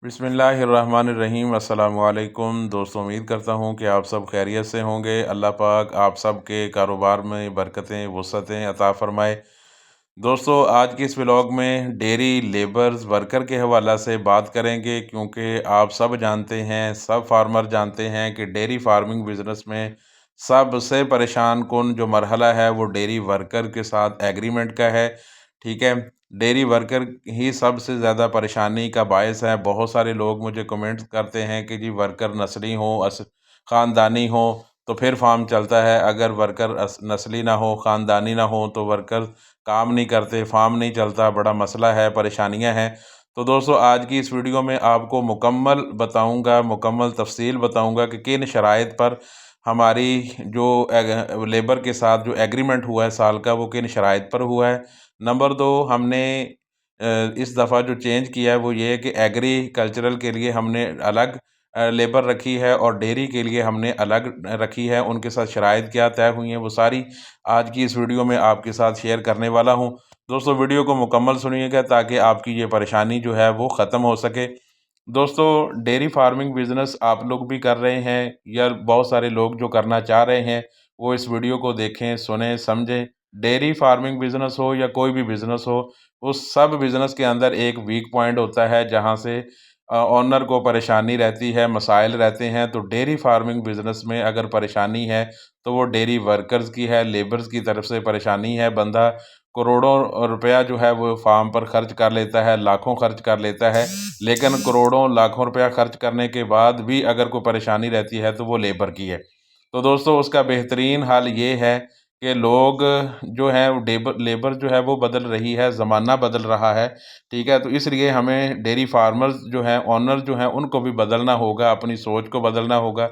बिस्मिल्लाहिर्रहमानिर्रहीम। अस्सलामु अलैकुम दोस्तों, उम्मीद करता हूँ कि आप सब खैरियत से होंगे। अल्लाह पाक आप सब के कारोबार में बरकतें वुसअतें अता फ़रमाए। दोस्तों, आज की इस व्लॉग में डेयरी लेबर्स वर्कर के हवाला से बात करेंगे, क्योंकि आप सब जानते हैं, सब फार्मर जानते हैं कि डेयरी फार्मिंग बिज़नेस में सबसे परेशान कुन जो मरहला है वो डेयरी वर्कर के साथ एग्रीमेंट का है। ठीक है, डेयरी वर्कर ही सबसे ज़्यादा परेशानी का बायस है। बहुत सारे लोग मुझे कमेंट करते हैं कि जी वर्कर नस्ली हो, ख़ानदानी हो तो फिर फार्म चलता है, अगर वर्कर नस्ली ना हो, ख़ानदानी ना हो तो वर्कर काम नहीं करते, फार्म नहीं चलता। बड़ा मसला है, परेशानियां हैं। तो दोस्तों, आज की इस वीडियो में आपको मुकम्मल बताऊंगा, मुकम्मल तफसील बताऊंगा कि किन शराइत पर हमारी जो लेबर के साथ जो एग्रीमेंट हुआ है साल का, वो किन शराइत पर हुआ है। नंबर 2, हमने इस दफ़ा जो चेंज किया है वो ये है कि एग्रीकल्चरल के लिए हमने अलग लेबर रखी है और डेयरी के लिए हमने अलग रखी है। उनके साथ शराइत क्या तय हुई हैं वो सारी आज की इस वीडियो में आपके साथ शेयर करने वाला हूं। दोस्तों, वीडियो को मुकम्मल सुनिएगा ताकि आपकी ये परेशानी जो है वो ख़त्म हो सके। दोस्तों, डेयरी फार्मिंग बिज़नेस आप लोग भी कर रहे हैं या बहुत सारे लोग जो करना चाह रहे हैं, वो इस वीडियो को देखें, सुनें, समझें। डेयरी फार्मिंग बिज़नेस हो या कोई भी बिज़नेस हो, उस सब बिज़नेस के अंदर एक वीक पॉइंट होता है जहाँ से ओनर को परेशानी रहती है, मसाइल रहते हैं। तो डेयरी फार्मिंग बिज़नेस में अगर परेशानी है तो वो डेयरी वर्कर्स की है, लेबर्स की तरफ से परेशानी है। बंदा करोड़ों रुपया जो है वो फार्म पर खर्च कर लेता है, लाखों खर्च कर लेता है, लेकिन करोड़ों लाखों रुपया खर्च करने के बाद भी अगर कोई परेशानी रहती है तो वो लेबर की है। तो दोस्तों, उसका बेहतरीन हल ये है कि लोग जो हैं वो लेबर जो है वो बदल रही है, ज़माना बदल रहा है। ठीक है, तो इसलिए हमें डेयरी फार्मर्स जो हैं, ओनर जो हैं, उनको भी बदलना होगा, अपनी सोच को बदलना होगा,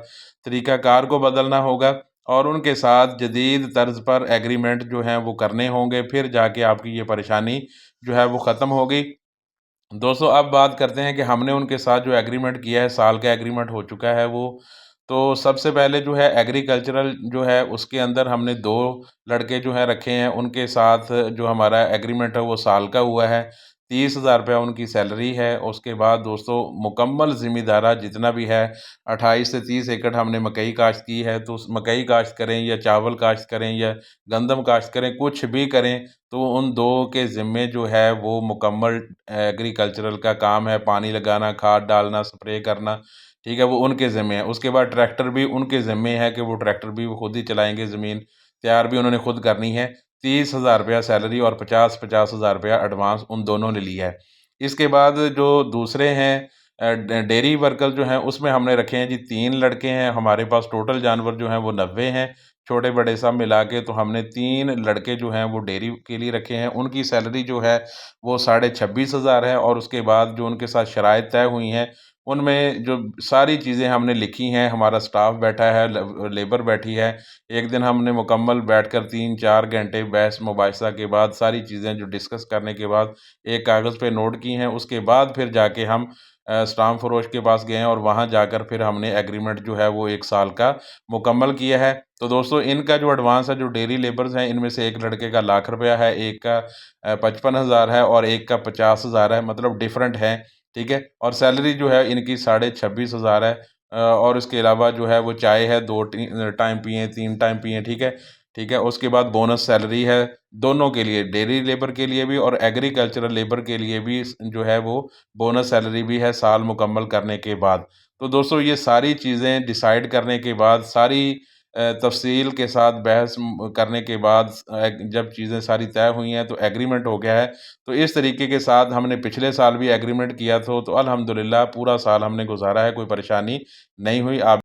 तरीक़ाकार को बदलना होगा और उनके साथ जदीद तर्ज पर एग्रीमेंट जो हैं वो करने होंगे। फिर जाके आपकी ये परेशानी जो है वो ख़त्म होगी। दोस्तों, अब बात करते हैं कि हमने उनके साथ जो एग्रीमेंट किया है, साल का एग्रीमेंट हो चुका है वो। तो सबसे पहले जो है एग्रीकल्चरल जो है उसके अंदर हमने 2 लड़के जो हैं रखे हैं, उनके साथ जो हमारा एग्रीमेंट है वो साल का हुआ है। 30,000 रुपया उनकी सैलरी है। उसके बाद दोस्तों, मुकम्मल ज़िम्मेदारा जितना भी है, 28 से 30 एकड़ हमने मकई काश्त की है। तो उस मकई काश्त करें या चावल काश्त करें या गंदम काश्त करें, कुछ भी करें, तो उन 2 के ज़िम्मे जो है वो मुकम्मल एग्रीकल्चरल का काम है। पानी लगाना, खाद डालना, स्प्रे करना, ठीक है, वो उनके ज़िम्मे है। उसके बाद ट्रैक्टर भी उनके ज़िम्मे है कि वो ट्रैक्टर भी वो खुद ही चलाएँगे, ज़मीन तैयार भी उन्होंने खुद करनी है। 30,000 रुपया सैलरी और 50-50 हज़ार रुपया एडवांस उन दोनों ने लिया है। इसके बाद जो दूसरे हैं डेयरी वर्कर जो हैं, उसमें हमने रखे हैं जी 3 लड़के हैं। हमारे पास टोटल जानवर जो हैं वो 90 हैं, छोटे-बड़े सब मिला के। तो हमने 3 लड़के जो हैं वो डेयरी के लिए रखे हैं। उनकी सैलरी जो है वो 26,500 है और उसके बाद जो उनके साथ शराइत तय हुई हैं, उनमें जो सारी चीज़ें हमने लिखी हैं, हमारा स्टाफ बैठा है, लेबर बैठी है। एक दिन हमने मुकम्मल बैठकर 3-4 घंटे बहस मुबाहिसा के बाद सारी चीज़ें जो डिस्कस करने के बाद एक कागज़ पे नोट की हैं। उसके बाद फिर जाके हम स्टाम्प फरोश के पास गए हैं और वहाँ जाकर फिर हमने एग्रीमेंट जो है वो 1 साल का मुकम्मल किया है। तो दोस्तों, इनका जो एडवांस है, जो डेयरी लेबर्स हैं, इनमें से एक लड़के का लाख रुपया है, एक का 55,000 है और एक का 50,000 है, मतलब डिफरेंट है। ठीक है, और सैलरी जो है इनकी 26,500 है। और इसके अलावा जो है वो चाय है, 2 टाइम पिएँ, 3 टाइम पिएँ, ठीक है? ठीक है, उसके बाद बोनस सैलरी है दोनों के लिए, डेयरी लेबर के लिए भी और एग्रीकल्चरल लेबर के लिए भी जो है वो बोनस सैलरी भी है साल मुकम्मल करने के बाद। तो दोस्तों, ये सारी चीज़ें डिसाइड करने के बाद, सारी तफ़सील के साथ बहस करने के बाद जब चीज़ें सारी तय हुई हैं तो एग्रीमेंट हो गया है। तो इस तरीके के साथ हमने पिछले साल भी एग्रीमेंट किया तो अल्हम्दुलिल्लाह पूरा साल हमने गुज़ारा है, कोई परेशानी नहीं हुई। आप